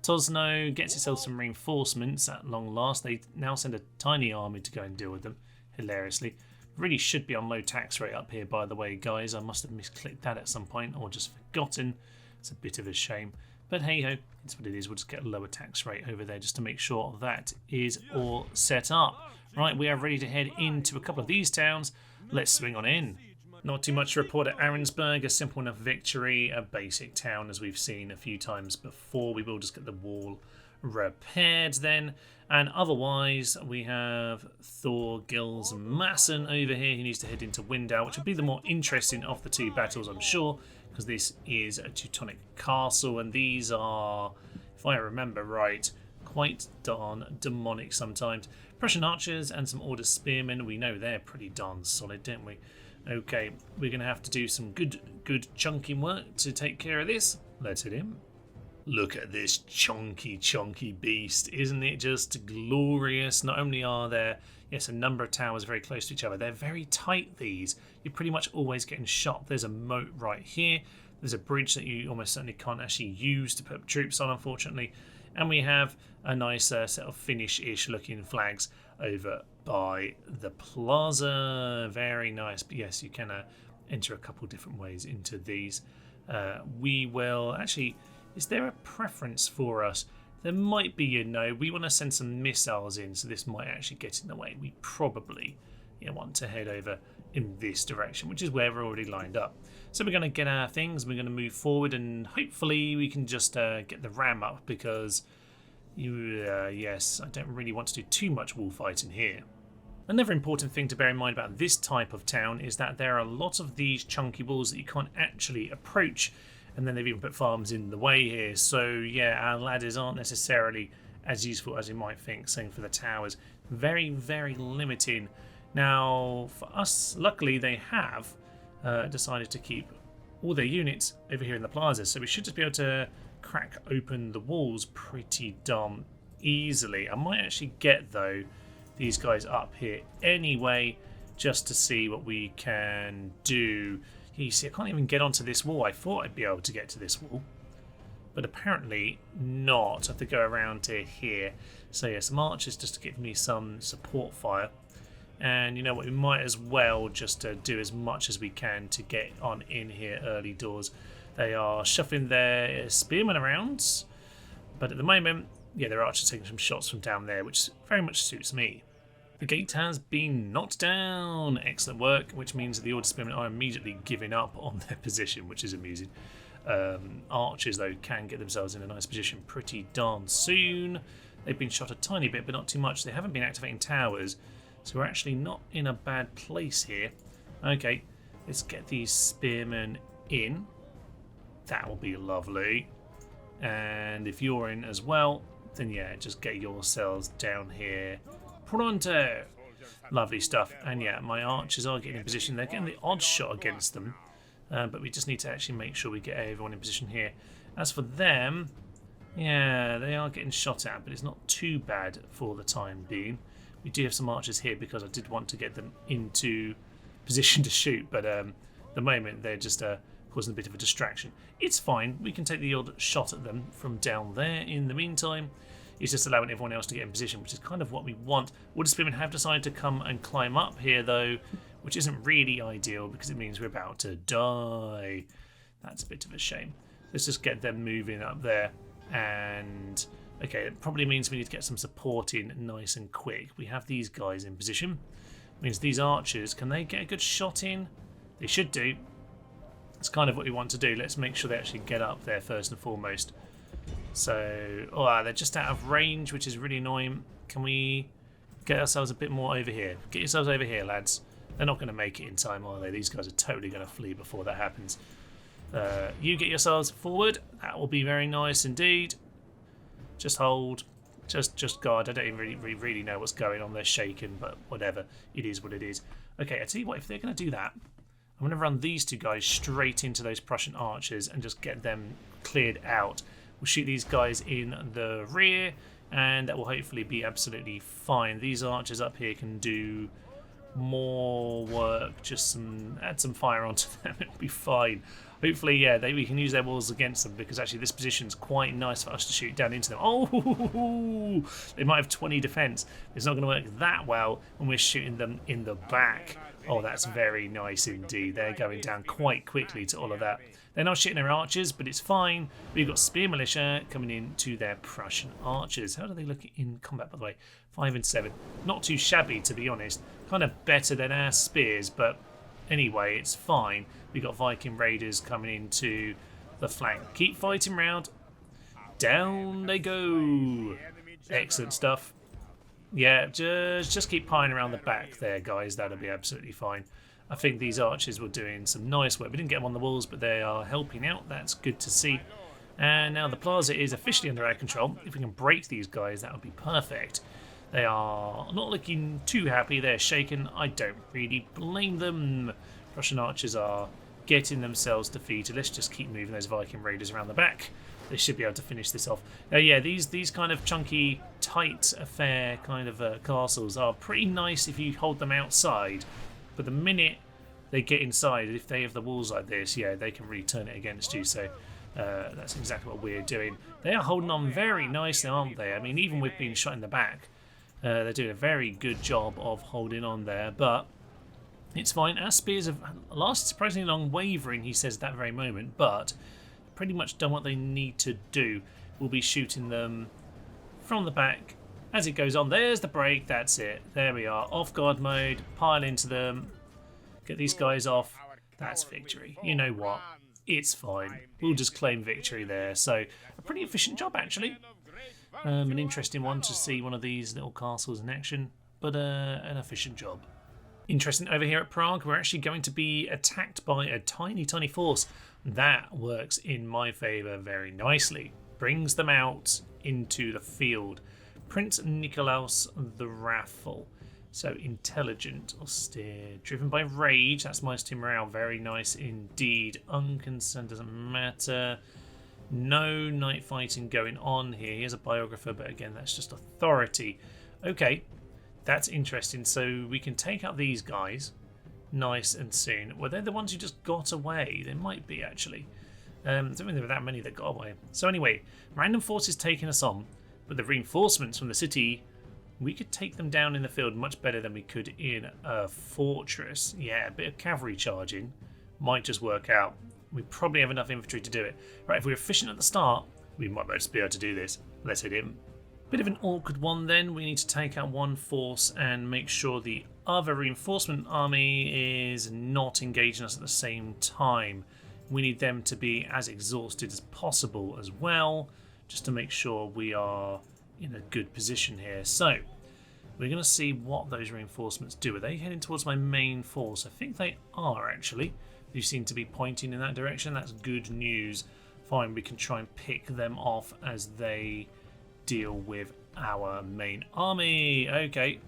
Tosno gets itself some reinforcements at long last. They now send a tiny army to go and deal with them, hilariously. Really should be on low tax rate up here, by the way, guys. I must have misclicked that at some point or just forgotten. It's a bit of a shame. But hey-ho, it's what it is. We'll just get a lower tax rate over there just to make sure that is all set up. Right, we are ready to head into a couple of these towns. Let's swing on in. Not too much to report at Arensburg. A simple enough victory. A basic town, as we've seen a few times before. We will just get the wall repaired then. And otherwise, we have Thorgils Masson over here. He needs to head into Windau, which will be the more interesting of the two battles, I'm sure, because this is a Teutonic castle, and these are, if I remember right, quite darn demonic sometimes. Prussian archers and some Order spearmen. We know they're pretty darn solid, don't we? Okay, we're going to have to do some good chunking work to take care of this. Let's hit him. Look at this chonky beast. Isn't it just glorious? Not only are there, yes, a number of towers very close to each other. They're very tight, these. You're pretty much always getting shot. There's a moat right here. There's a bridge that you almost certainly can't actually use to put troops on, unfortunately. And we have a nice set of Finnish-ish looking flags over by the plaza. Very nice. But yes, you can enter a couple different ways into these. We will actually... Is there a preference for us? There might be, you know. We want to send some missiles in, so this might actually get in the way. We probably want to head over in this direction, which is where we're already lined up. So we're going to get our things, we're going to move forward, and hopefully we can just get the ram up, because, yes, I don't really want to do too much wall fighting here. Another important thing to bear in mind about this type of town is that there are a lot of these chunky walls that you can't actually approach. And then they've even put farms in the way here. So, yeah, our ladders aren't necessarily as useful as you might think. Same for the towers. Very, very limiting. Now, for us, luckily, they have decided to keep all their units over here in the plaza. So we should just be able to crack open the walls pretty darn easily. I might actually get, though, these guys up here anyway, just to see what we can do. You see, I can't even get onto this wall. I thought I'd be able to get to this wall, but apparently not. I have to go around to here. So yeah, some archers just to give me some support fire. And you know what, we might as well just do as much as we can to get on in here early doors. They are shuffling their spearmen around, but at the moment, yeah, their archers taking some shots from down there, which very much suits me. The gate has been knocked down. Excellent work, which means that the Order spearmen are immediately giving up on their position, which is amusing. Archers, though, can get themselves in a nice position pretty darn soon. They've been shot a tiny bit, but not too much. They haven't been activating towers, so we're actually not in a bad place here. Okay, let's get these spearmen in. That will be lovely. And if you're in as well, then yeah, just get yourselves down here. Pronto! Lovely stuff. And yeah, my archers are getting in position. They're getting the odd shot against them. But we just need to actually make sure we get everyone in position here. As for them, yeah, they are getting shot at, but it's not too bad for the time being. We do have some archers here because I did want to get them into position to shoot, but at the moment they're just causing a bit of a distraction. It's fine. We can take the odd shot at them from down there in the meantime. It's just allowing everyone else to get in position, which is kind of what we want. Order spearmen have decided to come and climb up here, though, which isn't really ideal because it means we're about to die. That's a bit of a shame. Let's just get them moving up there. And, okay, it probably means we need to get some support in nice and quick. We have these guys in position. It means these archers, can they get a good shot in? They should do. That's kind of what we want to do. Let's make sure they actually get up there first and foremost. So, oh, they're just out of range, which is really annoying. Can we get ourselves a bit more over here? Get yourselves over here, lads. They're not going to make it in time, are they? These guys are totally going to flee before that happens. You get yourselves forward. That will be very nice indeed. Just hold. Just guard. I don't even really know what's going on. They're shaking, but whatever. It is what it is. Okay, I tell you what, if they're going to do that, I'm going to run these two guys straight into those Prussian archers and just get them cleared out. We'll shoot these guys in the rear, and that will hopefully be absolutely fine. These archers up here can do more work. Just add some fire onto them. It'll be fine. Hopefully, yeah, we can use their walls against them, because actually this position's quite nice for us to shoot down into them. Oh, they might have 20 defense. It's not going to work that well when we're shooting them in the back. Oh, that's very nice indeed. They're going down quite quickly to all of that. They're not shitting their archers, but it's fine. We've got spear militia coming in to their Prussian archers. How do they look in combat, by the way? 5 and 7. Not too shabby, to be honest. Kind of better than our spears, but anyway, it's fine. We've got Viking raiders coming into the flank. Keep fighting round. Down they go. Excellent stuff. Yeah, just keep piling around the back there, guys. That'll be absolutely fine. I think these archers were doing some nice work. We didn't get them on the walls, but they are helping out. That's good to see. And now the plaza is officially under our control. If we can break these guys, that would be perfect. They are not looking too happy. They're shaken. I don't really blame them. Prussian archers are getting themselves defeated. Let's just keep moving those Viking raiders around the back. They should be able to finish this off. Now, yeah, these kind of chunky, tight affair kind of castles are pretty nice if you hold them outside. But the minute they get inside, if they have the walls like this, yeah, they can really turn it against you. So that's exactly what we're doing. They are holding on very nicely, aren't they? I mean, even with being shot in the back, they're doing a very good job of holding on there. But it's fine. Our spears have lasted surprisingly long, wavering, he says at that very moment. But pretty much done what they need to do. We'll be shooting them from the back as it goes on. There's the break. That's it. There we are. Off guard mode. Pile into them. Get these guys off. That's victory. You know what? It's fine. We'll just claim victory there. So a pretty efficient job, actually. An interesting one to see one of these little castles in action, but an efficient job. Interesting, over here at Prague, we're actually going to be attacked by a tiny force. That works in my favour very nicely. Brings them out into the field. Prince Nikolaus the Wrathful. So intelligent, austere, driven by rage. That's minus 2 morale. Very nice indeed. Unconcerned, doesn't matter. No night fighting going on here. Here's a biographer, but again, that's just authority. Okay, that's interesting. So we can take out these guys nice and soon. Well, they're the ones who just got away. They might be, actually. I don't think there were that many that got away. So anyway, random forces taking us on, but the reinforcements from the city, we could take them down in the field much better than we could in a fortress. Yeah, a bit of cavalry charging might just work out. We probably have enough infantry to do it. Right, if we're efficient at the start, we might just be able to do this. Let's hit him. Bit of an awkward one then. We need to take out one force and make sure the other reinforcement army is not engaging us at the same time. We need them to be as exhausted as possible as well, just to make sure we are in a good position here. So we're going to see what those reinforcements do. Are they heading towards my main force? I think they are, actually. They seem to be pointing in that direction. That's good news. Fine, we can try and pick them off as they deal with our main army. Okay,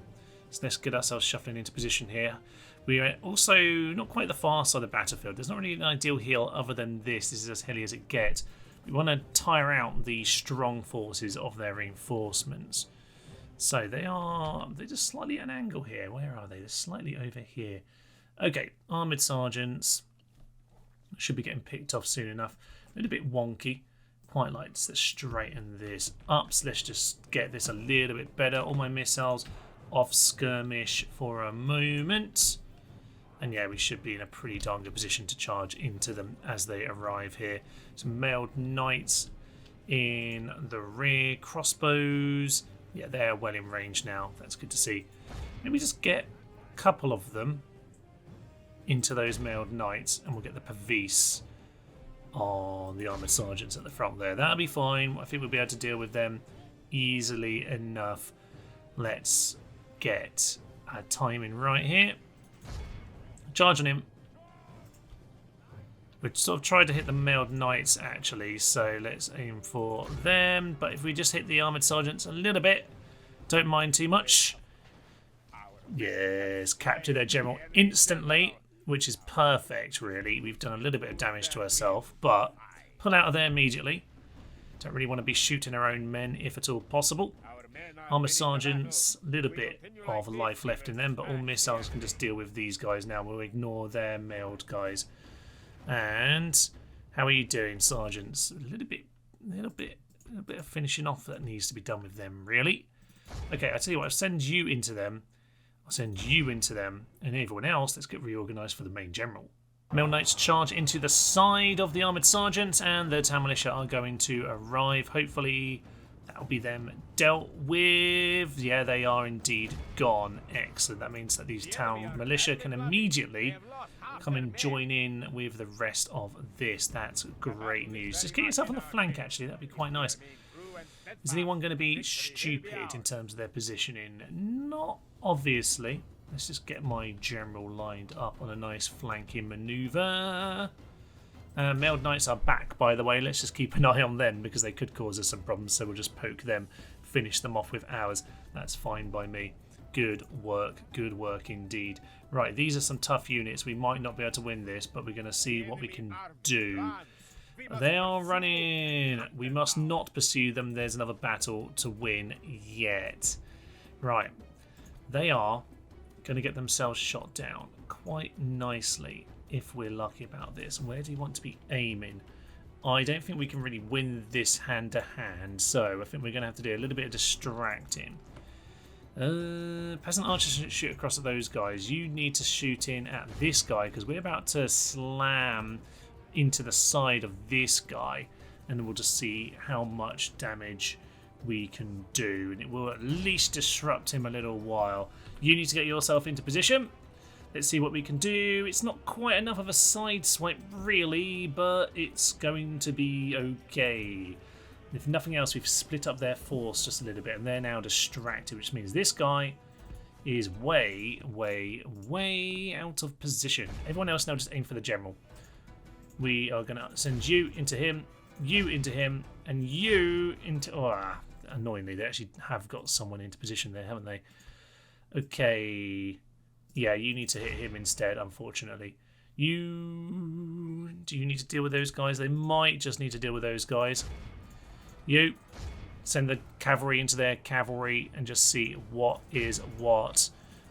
so let's get ourselves shuffling into position here. We are also not quite the far side of the battlefield. There's not really an ideal hill other than this. This is as hilly as it gets. We want to tire out the strong forces of their reinforcements. So they're just slightly at an angle here. Where are they? They're slightly over here. Okay, armoured sergeants should be getting picked off soon enough. A little bit wonky. Quite like to straighten this up. So let's just get this a little bit better. All my missiles off skirmish for a moment. And yeah, we should be in a pretty darn good position to charge into them as they arrive here. Some mailed knights in the rear. Crossbows. Yeah, they're well in range now. That's good to see. Maybe just get a couple of them into those mailed knights, and we'll get the Pavis on the armoured sergeants at the front there. That'll be fine. I think we'll be able to deal with them easily enough. Let's get our timing right here. Charge on him. We've sort of tried to hit the mailed knights, actually, so let's aim for them. But if we just hit the armoured sergeants a little bit, don't mind too much. Yes, capture their general instantly, which is perfect, really. We've done a little bit of damage to ourselves, but pull out of there immediately. Don't really want to be shooting our own men if at all possible. Armoured sergeants, a little bit of life left in them, but all missiles can just deal with these guys now. We'll ignore their mailed guys. And how are you doing, sergeants? A little bit of finishing off that needs to be done with them, really. Okay, I tell you what, I'll send you into them. I'll send you into them, and everyone else, let's get reorganised for the main general. Male Knights charge into the side of the Armoured Sergeants, and the Town Militia are going to arrive. Hopefully that'll be them dealt with. Yeah, they are indeed gone. Excellent. That means that these Town Militia can immediately come and join in with the rest of this. That's great news. Just get yourself on the flank, actually. That'd be quite nice. Is anyone going to be stupid in terms of their positioning? Not obviously. Let's just get my general lined up on a nice flanking manoeuvre. Mailed Knights are back, by the way. Let's just keep an eye on them because they could cause us some problems, so we'll just poke them, finish them off with ours. That's fine by me. Good work indeed. Right, these are some tough units. We might not be able to win this, but we're going to see what we can do. They are running. We must not pursue them. There's another battle to win yet. Right, they are going to get themselves shot down quite nicely if we're lucky about this. Where do you want to be aiming? I don't think we can really win this hand to hand, so I think we're going to have to do a little bit of distracting. Peasant archers shouldn't shoot across at those guys. You need to shoot in at this guy because we're about to slam into the side of this guy, and we'll just see how much damage we can do, and it will at least disrupt him a little while. You need to get yourself into position. Let's see what we can do. It's not quite enough of a side swipe really, but it's going to be okay. If nothing else, we've split up their force just a little bit, and they're now distracted, which means this guy is way out of position. Everyone else now just aim for the general. We are going to send you into him, and you into... Oh, annoyingly, they actually have got someone into position there, haven't they? Okay. Yeah, you need to hit him instead, unfortunately. Do you need to deal with those guys? They might just need to deal with those guys. You send the cavalry into their cavalry and just see what is what.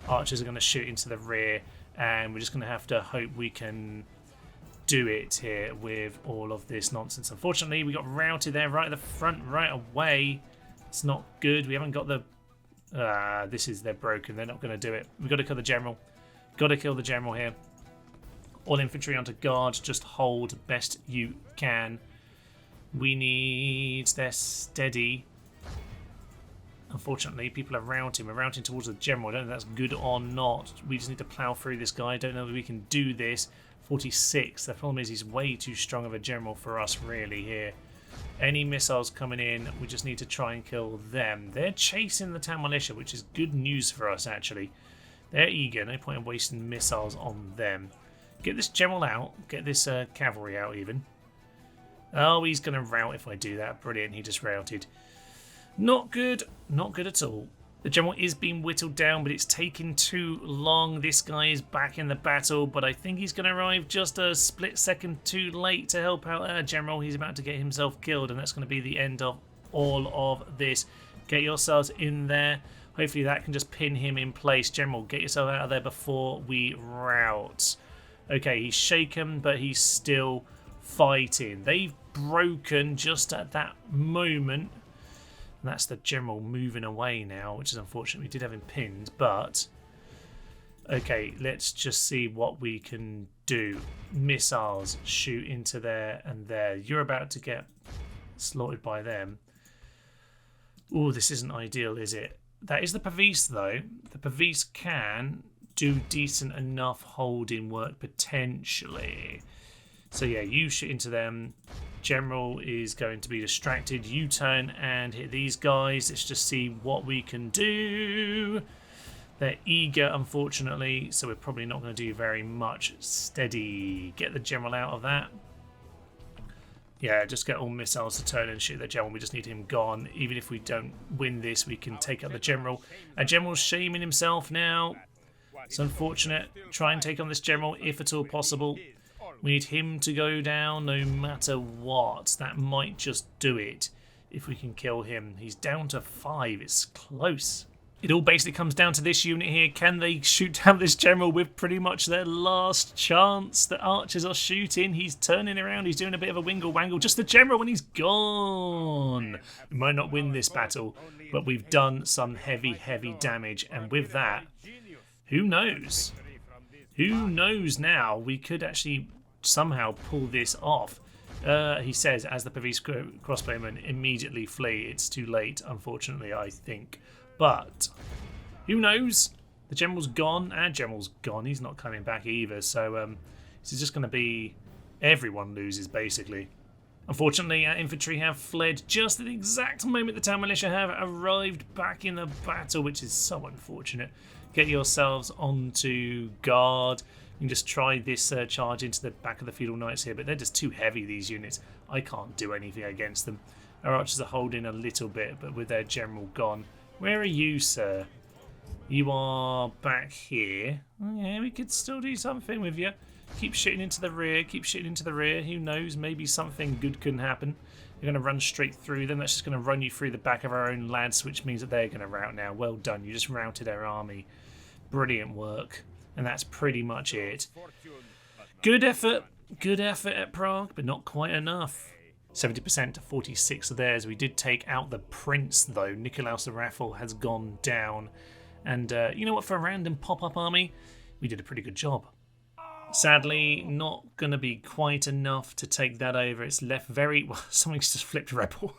Archers are going to shoot into the rear, and we're just going to have to hope we can do it here with all of this nonsense. Unfortunately, we got routed there right at the front right away. It's not good. We haven't got the... they're broken. They're not going to do it. We've got to kill the general. Got to kill the general here. All infantry onto guard. Just hold best you can. We need... They're steady. Unfortunately, people are routing. We're routing towards the general. I don't know if that's good or not. We just need to plough through this guy. I don't know if we can do this. 46. The problem is he's way too strong of a general for us, really, here. Any missiles coming in, we just need to try and kill them. They're chasing the town militia, which is good news for us, actually. They're eager. No point in wasting missiles on them. Get this general out. Get this cavalry out, even. Oh, he's going to rout if I do that. Brilliant. He just routed. Not good. Not good at all. The general is being whittled down, but it's taking too long. This guy is back in the battle, but I think he's going to arrive just a split second too late to help out our general. He's about to get himself killed, and that's going to be the end of all of this. Get yourselves in there. Hopefully that can just pin him in place. General, get yourself out of there before we rout. Okay, he's shaken, but he's still fighting. They've broken just at that moment. And that's the general moving away now, which is unfortunate. We did have him pinned, but... Okay, let's just see what we can do. Missiles shoot into there and there. You're about to get slaughtered by them. Oh, this isn't ideal, is it? That is the Pavis, though. The Pavis can do decent enough holding work, potentially. So yeah, you shoot into them. General is going to be distracted. You turn and hit these guys. Let's just see what we can do. They're eager, unfortunately, so we're probably not going to do very much. Steady. Get the general out of that. Yeah, just get all missiles to turn and shoot the general. We just need him gone. Even if we don't win this, we can take out the general. Our general's shaming himself now. It's unfortunate. Try and take on this general if at all possible. We need him to go down no matter what. That might just do it if we can kill him. He's down to 5. It's close. It all basically comes down to this unit here. Can they shoot down this general with pretty much their last chance? The archers are shooting. He's turning around. He's doing a bit of a wingle-wangle. Just the general, and he's gone. We might not win this battle, but we've done some heavy, heavy damage. And with that, Who knows? Who knows now? We could actually somehow pull this off. He says, as the Pavese crossbowmen immediately flee. It's too late, unfortunately, I think. But who knows? The general's gone. Our general's gone. He's not coming back either. So this is just going to be everyone loses, basically. Unfortunately, our infantry have fled just at the exact moment the town militia have arrived back in the battle, which is so unfortunate. Get yourselves onto guard. You can just try this charge into the back of the feudal knights here, but they're just too heavy, these units. I can't do anything against them. Our archers are holding a little bit, but with their general gone. Where are you, sir? You are back here. Yeah, we could still do something with you. Keep shooting into the rear, keep shooting into the rear. Who knows, maybe something good can happen. You're going to run straight through them. That's just going to run you through the back of our own lads, which means that they're going to rout now. Well done, you just routed our army. Brilliant work. And that's pretty much it. Good effort at Prague, but not quite enough. 70% to 46 of theirs. We did take out the prince, though. Nikolaus the Reval has gone down. And you know what, for a random pop-up army, we did a pretty good job. Sadly, not going to be quite enough to take that over. It's left very... Well, something's just flipped Rebel.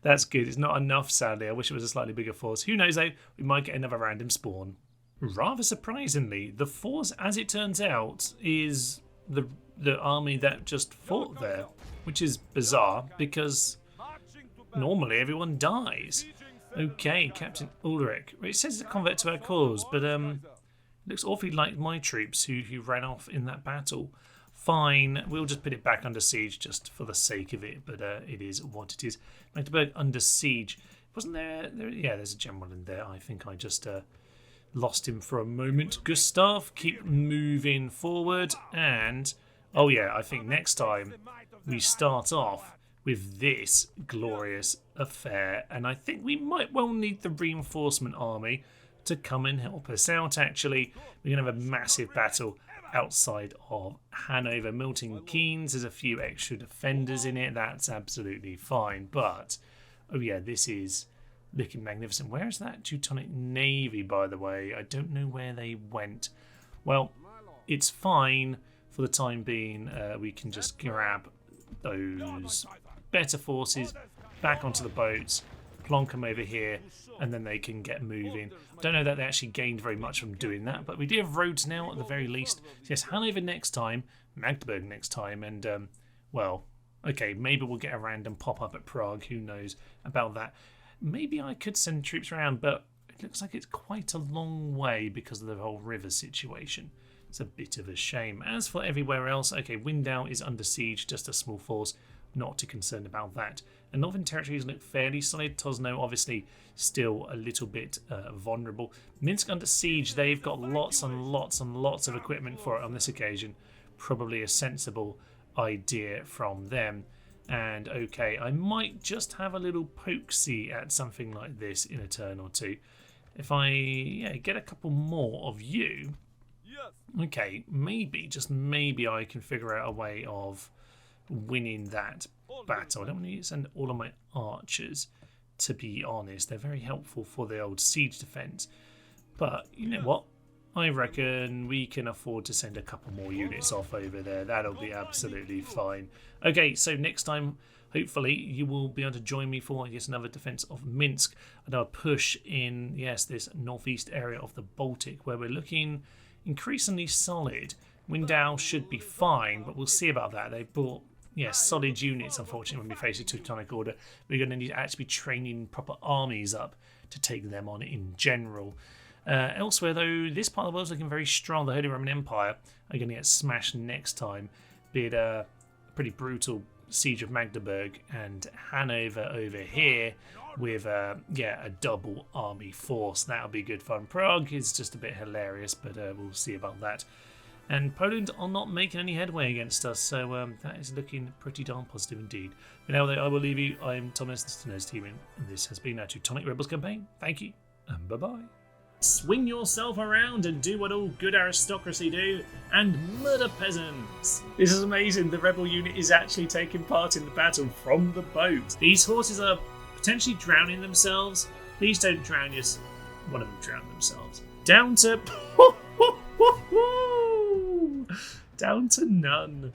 That's good. It's not enough, sadly. I wish it was a slightly bigger force. Who knows, though? We might get another random spawn. Rather surprisingly, the force, as it turns out, is the army that just fought there, which is bizarre because normally everyone dies. Okay, Captain Ulrich. It says to convert to our cause, but looks awfully like my troops who ran off in that battle. Fine, we'll just put it back under siege just for the sake of it, but it is what it is. Magdeburg under siege. Wasn't there? Yeah, there's a general in there. I think I just lost him for a moment. Gustav, keep moving forward. And, oh yeah, I think next time we start off with this glorious affair. And I think we might well need the reinforcement army to come and help us out, actually. We're going to have a massive battle outside of Hanover. Milton Keynes, there's a few extra defenders in it. That's absolutely fine. But, oh yeah, this is looking magnificent. Where is that Teutonic Navy, by the way? I don't know where they went. Well, it's fine for the time being. We can just grab those better forces back onto the boats, plonk them over here, and then they can get moving. I don't know that they actually gained very much from doing that, but we do have roads now at the very least. So yes, Hanover next time, Magdeburg next time, and, well, okay, maybe we'll get a random pop-up at Prague. Who knows about that? Maybe I could send troops around, but it looks like it's quite a long way because of the whole river situation. It's a bit of a shame. As for everywhere else, okay, Windau is under siege, just a small force. Not too concerned about that. And Northern Territories look fairly solid. Tosno, obviously, still a little bit vulnerable. Minsk under siege. They've got lots and lots and lots of equipment for it on this occasion. Probably a sensible idea from them. And, okay, I might just have a little poke-see at something like this in a turn or two. If I get a couple more of you, okay, maybe, just maybe I can figure out a way of winning that battle. I don't want to send all of my archers, to be honest. They're very helpful for the old siege defense. But you know what? I reckon we can afford to send a couple more units off over there. That'll be absolutely fine. Okay, so next time, hopefully, you will be able to join me for, I guess, another defense of Minsk. And I'll push in, yes, this northeast area of the Baltic, where we're looking increasingly solid. Windau should be fine, but we'll see about that. They brought, yes, solid units, unfortunately, when we face the Teutonic Order. We're going to need to actually be training proper armies up to take them on in general. Elsewhere, though, this part of the world is looking very strong. The Holy Roman Empire are going to get smashed next time, be it a pretty brutal siege of Magdeburg, and Hanover over here with a double army force. That'll be good fun. Prague is just a bit hilarious, but we'll see about that. And Poland are not making any headway against us, so that is looking pretty darn positive indeed. But now I will leave you. I am Thomas, this is the Neustettin, and this has been our Teutonic Rebels campaign. Thank you, and bye-bye. Swing yourself around and do what all good aristocracy do, and murder peasants. This is amazing. The rebel unit is actually taking part in the battle from the boat. These horses are potentially drowning themselves. Please don't drown One of them drowned themselves. Down to... Down to none.